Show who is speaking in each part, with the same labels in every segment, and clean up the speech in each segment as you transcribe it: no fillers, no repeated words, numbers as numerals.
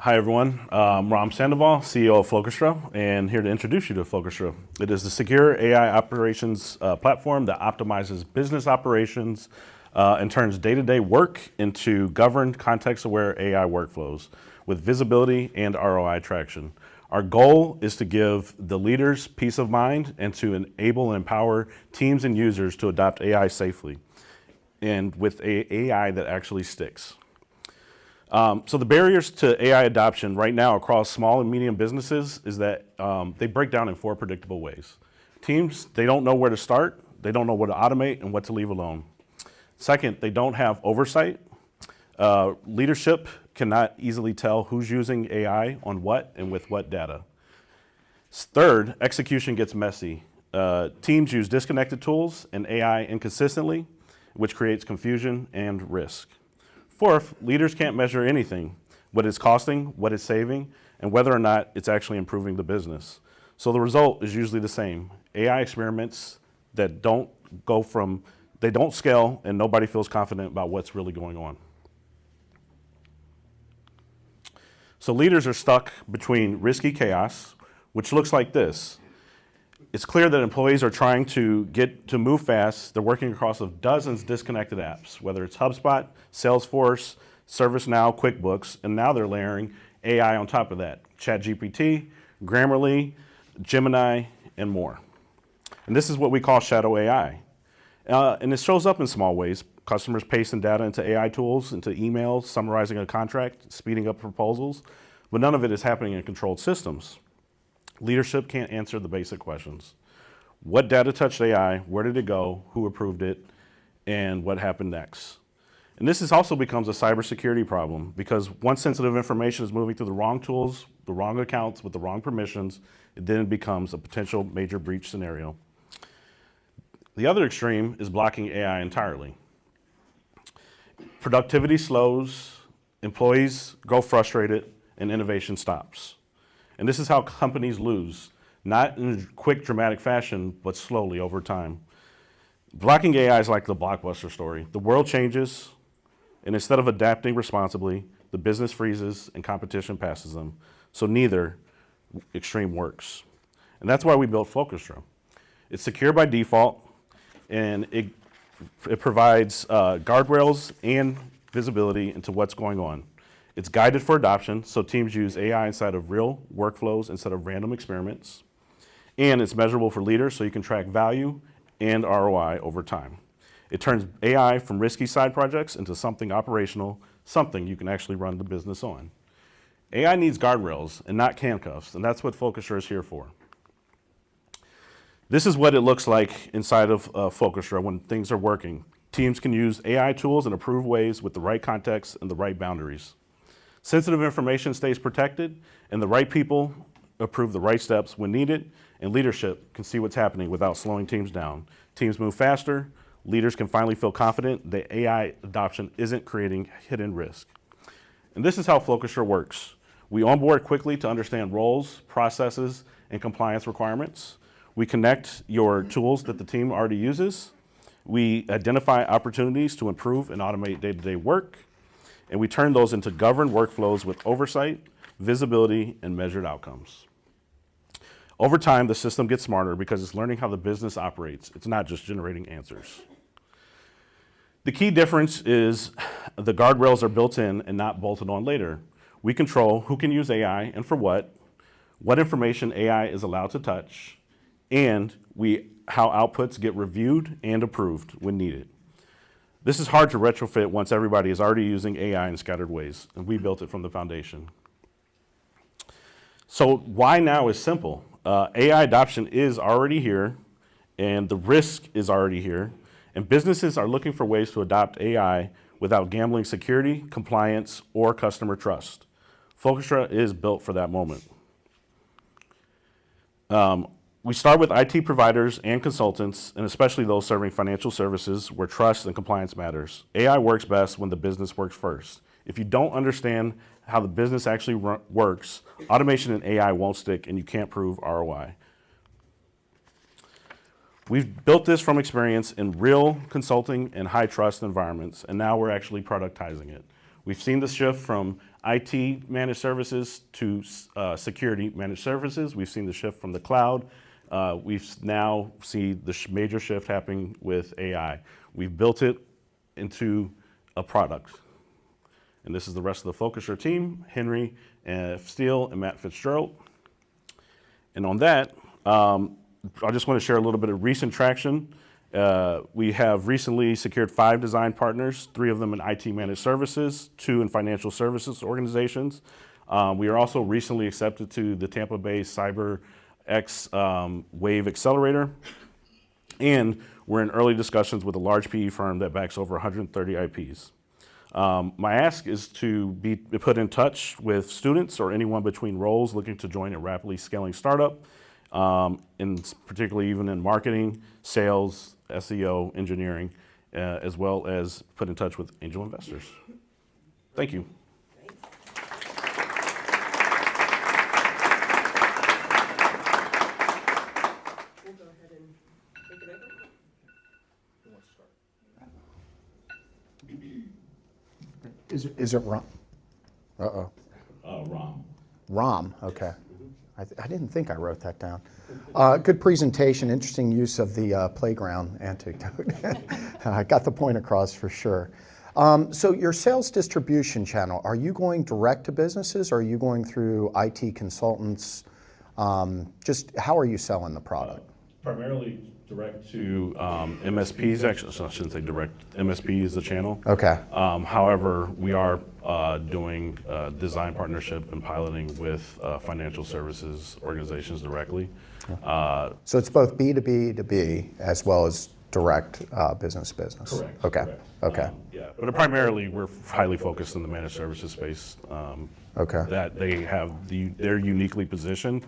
Speaker 1: Hi, everyone. I'm Ram Sandoval, CEO of Flowchestra, and here to introduce you to Flowchestra. It is the secure AI operations platform that optimizes business operations and turns day-to-day work into governed, context-aware AI workflows with visibility and ROI traction. Our goal is to give the leaders peace of mind and to enable and empower teams and users to adopt AI safely and with AI that actually sticks. So the barriers to AI adoption right now across small and medium businesses is that they break down in 4 predictable ways. Teams, they don't know where to start, they don't know what to automate and what to leave alone. Second, they don't have oversight. Leadership cannot easily tell who's using AI on what and with what data. Third, execution gets messy. Teams use disconnected tools and AI inconsistently, which creates confusion and risk. Fourth, leaders can't measure anything, what it's costing, what it's saving, and whether or not it's actually improving the business. So the result is usually the same. AI experiments that don't scale and nobody feels confident about what's really going on. So leaders are stuck between risky chaos, which looks like this. It's clear that employees are trying to move fast. They're working across dozens disconnected apps, whether it's HubSpot, Salesforce, ServiceNow, QuickBooks, and now they're layering AI on top of that. ChatGPT, Grammarly, Gemini, and more. And this is what we call shadow AI. And it shows up in small ways. Customers pasting data into AI tools, into emails, summarizing a contract, speeding up proposals, but none of it is happening in controlled systems. Leadership can't answer the basic questions. What data touched AI? Where did it go? Who approved it? And what happened next? And this also becomes a cybersecurity problem because once sensitive information is moving through the wrong tools, the wrong accounts with the wrong permissions, it then becomes a potential major breach scenario. The other extreme is blocking AI entirely. Productivity slows, employees grow frustrated, and innovation stops. And this is how companies lose, not in quick, dramatic fashion, but slowly over time. Blocking AI is like the blockbuster story. The world changes, and instead of adapting responsibly, the business freezes and competition passes them. So neither extreme works. And that's why we built Flowchestra. It's secure by default, and it provides guardrails and visibility into what's going on. It's guided for adoption, so teams use AI inside of real workflows instead of random experiments. And it's measurable for leaders, so you can track value and ROI over time. It turns AI from risky side projects into something operational, something you can actually run the business on. AI needs guardrails and not handcuffs, and that's what Flowchestra is here for. This is what it looks like inside of Flowchestra when things are working. Teams can use AI tools in approved ways with the right context and the right boundaries. Sensitive information stays protected, and the right people approve the right steps when needed, and leadership can see what's happening without slowing teams down. Teams move faster, leaders can finally feel confident that AI adoption isn't creating hidden risk. And this is how Flowchestra works. We onboard quickly to understand roles, processes, and compliance requirements. We connect your tools that the team already uses. We identify opportunities to improve and automate day-to-day work. And we turn those into governed workflows with oversight, visibility, and measured outcomes. Over time, the system gets smarter because it's learning how the business operates. It's not just generating answers. The key difference is the guardrails are built in and not bolted on later. We control who can use AI and for what information AI is allowed to touch, and how outputs get reviewed and approved when needed. This is hard to retrofit once everybody is already using AI in scattered ways, and we built it from the foundation. So why now is simple. AI adoption is already here, and the risk is already here, and businesses are looking for ways to adopt AI without gambling security, compliance, or customer trust. Flowchestra is built for that moment. We start with IT providers and consultants, and especially those serving financial services where trust and compliance matters. AI works best when the business works first. If you don't understand how the business actually works, automation and AI won't stick and you can't prove ROI. We've built this from experience in real consulting and high trust environments, and now we're actually productizing it. We've seen the shift from IT managed services to security managed services. We've seen the shift from the cloud. We've now see the major shift happening with AI. We've built it into a product. And this is the rest of the Flowchestra team, Henry Steele and Matt Fitzgerald. And on that, I just want to share a little bit of recent traction. We have recently secured 5 design partners, 3 of them in IT managed services, 2 in financial services organizations. We are also recently accepted to the Tampa Bay Cyber X Wave Accelerator. And we're in early discussions with a large PE firm that backs over 130 IPs. My ask is to be put in touch with students or anyone between roles looking to join a rapidly scaling startup, and particularly even in marketing, sales, SEO, engineering, as well as put in touch with angel investors. Thank you.
Speaker 2: We'll go ahead and take it over.
Speaker 3: Is it Rom? Uh-oh.
Speaker 1: Rom.
Speaker 3: Rom, okay. I didn't think I wrote that down. Good presentation, interesting use of the playground anecdote. I got the point across for sure. So your sales distribution channel, are you going direct to businesses or are you going through IT consultants? Just how are you selling the product?
Speaker 1: Primarily direct to MSPs, actually, so I shouldn't say direct. MSP is the channel.
Speaker 3: Okay.
Speaker 1: However, we are doing design partnership and piloting with financial services organizations directly.
Speaker 3: So it's both B2B to B as well as direct business to business?
Speaker 1: Correct.
Speaker 3: Okay.
Speaker 1: Correct.
Speaker 3: Okay.
Speaker 1: Yeah, but primarily we're highly focused in the managed services space.
Speaker 3: Okay.
Speaker 1: That they have they're uniquely positioned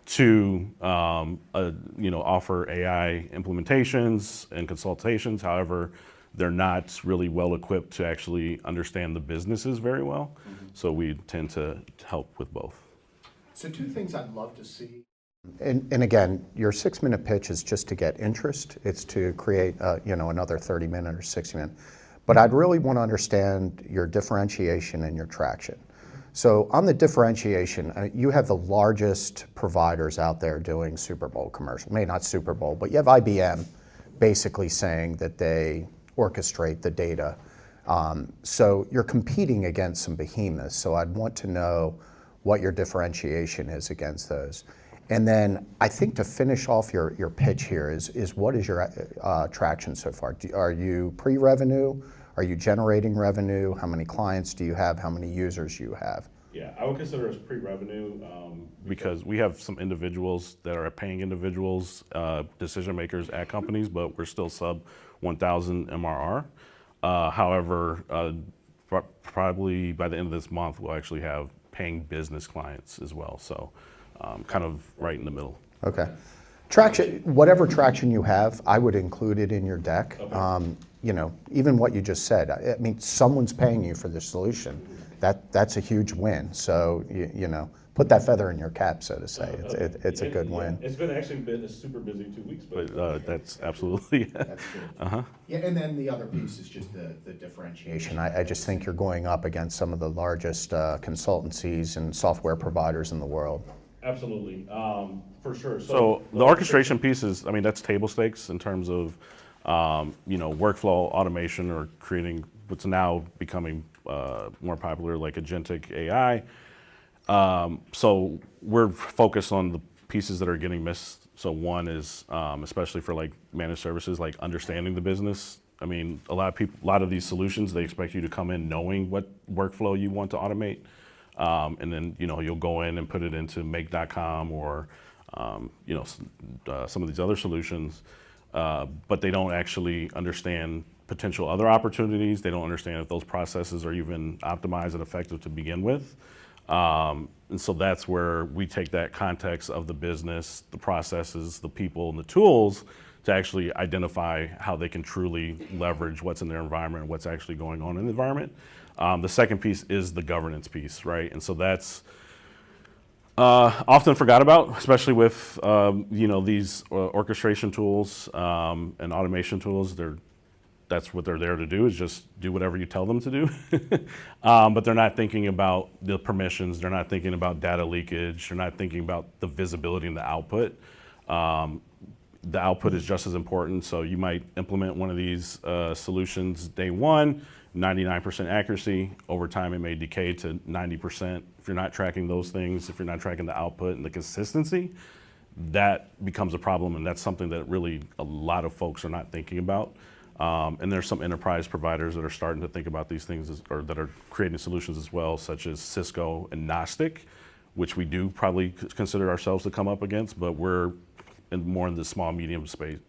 Speaker 1: to offer AI implementations and consultations. However, they're not really well equipped to actually understand the businesses very well. Mm-hmm. So we tend to help with both.
Speaker 4: So 2 things I'd love to see.
Speaker 3: And again, your 6-minute pitch is just to get interest. It's to create, another 30-minute or 60-minute. But I'd really want to understand your differentiation and your traction. So on the differentiation, you have the largest providers out there doing Super Bowl commercials. Maybe not Super Bowl, but you have IBM basically saying that they orchestrate the data. So you're competing against some behemoths. So I'd want to know what your differentiation is against those. And then I think to finish off your pitch here is what is your traction so far? Are you pre-revenue? Are you generating revenue? How many clients do you have? How many users do you have?
Speaker 1: Yeah, I would consider us pre-revenue because we have some individuals that are paying individuals, decision makers at companies, but we're still sub 1,000 MRR. However, probably by the end of this month, we'll actually have paying business clients as well. So kind of right in the middle.
Speaker 3: Okay. Traction, whatever traction you have, I would include it in your deck. Okay. Even what you just said, I mean, someone's paying you for the solution. That's a huge win. So, put that feather in your cap, so to say. It's a good win.
Speaker 1: It's been a super busy 2 weeks, but that's absolutely.
Speaker 4: That's good. Yeah, and then the other piece is just the differentiation.
Speaker 3: I just think you're going up against some of the largest consultancies and software providers in the world.
Speaker 1: Absolutely, for sure. So the orchestration piece is, that's table stakes in terms of, workflow automation or creating what's now becoming more popular, like agentic AI. So we're focused on the pieces that are getting missed. So one is, especially for like managed services, like understanding the business. A lot of these solutions, they expect you to come in knowing what workflow you want to automate. And then, you'll go in and put it into make.com or, some of these other solutions, but they don't actually understand potential other opportunities. They don't understand if those processes are even optimized and effective to begin with. And so that's where we take that context of the business, the processes, the people, and the tools to actually identify how they can truly leverage what's in their environment and what's actually going on in the environment. The second piece is the governance piece, right? And so that's often forgot about, especially with these orchestration tools and automation tools. They're that's what they're there to do, is just do whatever you tell them to do. But they're not thinking about the permissions. They're not thinking about data leakage. They're not thinking about the visibility and the output. The output is just as important. So you might implement one of these solutions day one, 99% accuracy. Over time, it may decay to 90%. If you're not tracking those things, if you're not tracking the output and the consistency, that becomes a problem. And that's something that really a lot of folks are not thinking about. And there's some enterprise providers that are starting to think about these things, or that are creating solutions as well, such as Cisco and Gnostic, which we do probably consider ourselves to come up against, but we're more in the small, medium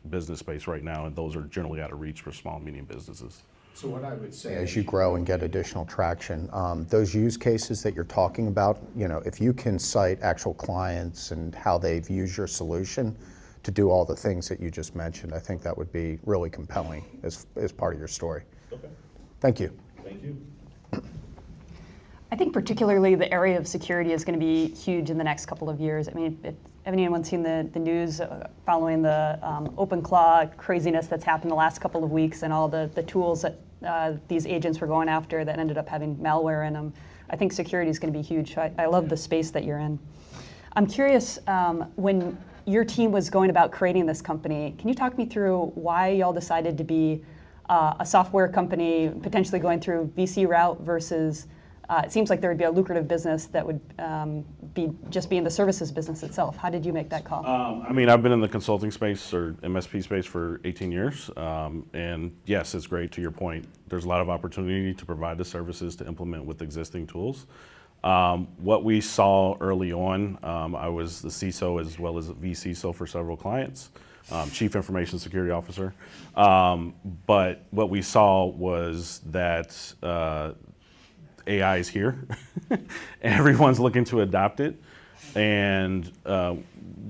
Speaker 1: business space right now, and those are generally out of reach for small, medium businesses.
Speaker 4: So what I would say,
Speaker 3: As you grow and get additional traction, those use cases that you're talking about, if you can cite actual clients and how they've used your solution to do all the things that you just mentioned, I think that would be really compelling as part of your story.
Speaker 1: Okay.
Speaker 3: Thank you.
Speaker 1: Thank you.
Speaker 5: I think particularly the area of security is going to be huge in the next couple of years. I mean, if anyone seen the news following the OpenClaw craziness that's happened the last couple of weeks, and all the tools that these agents were going after that ended up having malware in them, I think security is going to be huge. I love the space that you're in. I'm curious, when your team was going about creating this company, can you talk me through why y'all decided to be a software company, potentially going through VC route versus it seems like there would be a lucrative business that would be in the services business itself. How did you make that call?
Speaker 1: I mean, I've been in the consulting space or MSP space for 18 years. And yes, it's great, to your point. There's a lot of opportunity to provide the services to implement with existing tools. What we saw early on, I was the CISO as well as vCISO for several clients, Chief Information Security Officer. But what we saw was that AI is here. Everyone's looking to adopt it. And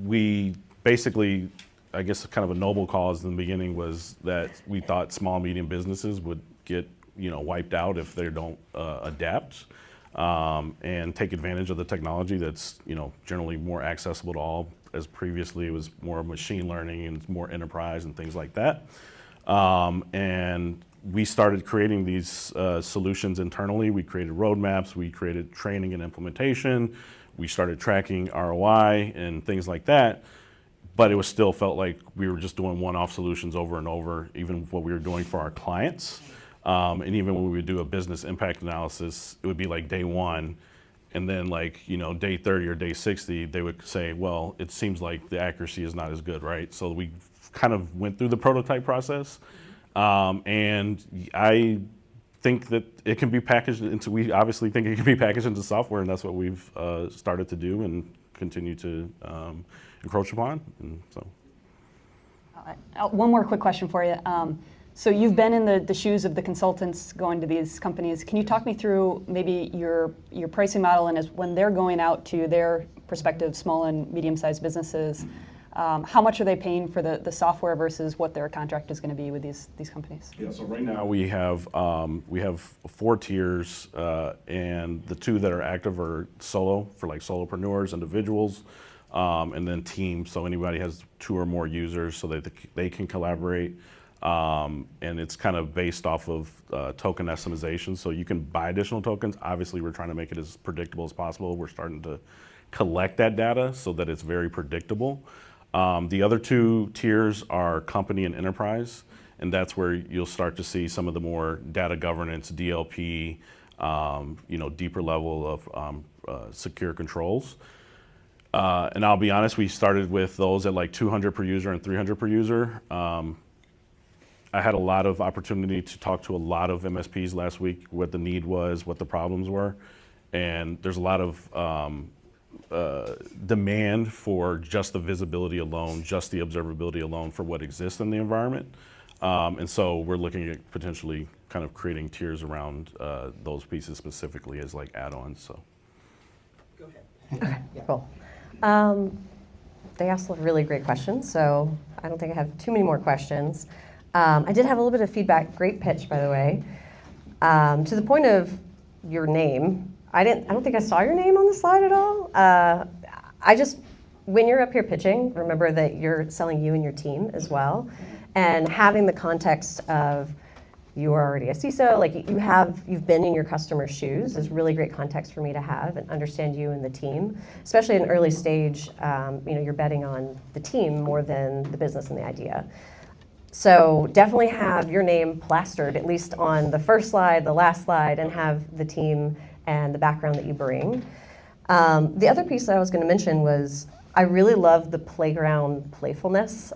Speaker 1: we basically, I guess kind of a noble cause in the beginning was that we thought small, medium businesses would get wiped out if they don't adapt and take advantage of the technology that's generally more accessible to all, as previously it was more machine learning and more enterprise and things like that. And we started creating these solutions internally. We created roadmaps, we created training and implementation, we started tracking ROI and things like that, but it was still felt like we were just doing one-off solutions over and over, even what we were doing for our clients. And even when we would do a business impact analysis, it would be like day one, and then day 30 or day 60, they would say, well, it seems like the accuracy is not as good, right? So we kind of went through the prototype process. And I think that it can be packaged into, we obviously think it can be packaged into software, and that's what we've started to do and continue to encroach upon. And so,
Speaker 5: one more quick question for you. So you've been in the shoes of the consultants going to these companies. Can you talk me through maybe your pricing model, and when they're going out to their prospective small and medium-sized businesses, how much are they paying for the software versus what their contract is going to be with these companies?
Speaker 1: yeah, so right now we have 4 tiers, and the 2 that are active are solo, for like solopreneurs, individuals, and then teams. So anybody has 2 or more users so that they can collaborate. And it's kind of based off of token estimation. So you can buy additional tokens. Obviously, we're trying to make it as predictable as possible. We're starting to collect that data so that it's very predictable. The other 2 tiers are company and enterprise, and that's where you'll start to see some of the more data governance, DLP, deeper level of secure controls. And I'll be honest, we started with those at like 200 per user and 300 per user. I had a lot of opportunity to talk to a lot of MSPs last week, what the need was, what the problems were, and there's a lot of demand for just the visibility alone, just the observability alone for what exists in the environment. And so we're looking at potentially kind of creating tiers around those pieces specifically as like add-ons. So.
Speaker 2: Go ahead.
Speaker 6: Okay, cool. They asked a really great questions, so I don't think I have too many more questions. I did have a little bit of feedback. Great pitch, by the way. To the point of your name, I don't think I saw your name on the slide at all. When you're up here pitching, remember that you're selling you and your team as well, and having the context of you are already a CISO, like you've been in your customer's shoes is really great context for me to have and understand you and the team, especially in an early stage. You're betting on the team more than the business and the idea. So definitely have your name plastered, at least on the first slide, the last slide, and have the team and the background that you bring. The other piece that I was going to mention was I really love the playground playfulness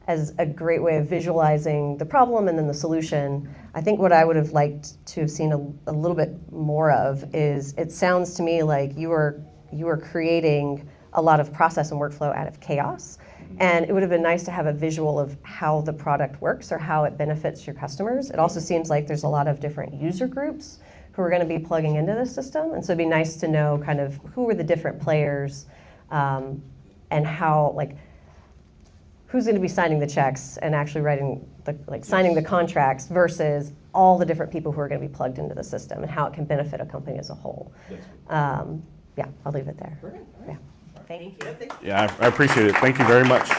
Speaker 6: as a great way of visualizing the problem and then the solution. I think what I would have liked to have seen a little bit more of is it sounds to me like you are creating a lot of process and workflow out of chaos. And it would have been nice to have a visual of how the product works or how it benefits your customers. It also seems like there's a lot of different user groups who are going to be plugging into the system. And so it'd be nice to know kind of who are the different players and how, like, who's going to be signing the checks and actually signing the contracts versus all the different people who are going to be plugged into the system and how it can benefit a company as a whole. Yeah, I'll leave it there.
Speaker 2: Great.
Speaker 6: Yeah. Thank you.
Speaker 1: Yeah, I appreciate it. Thank you very much.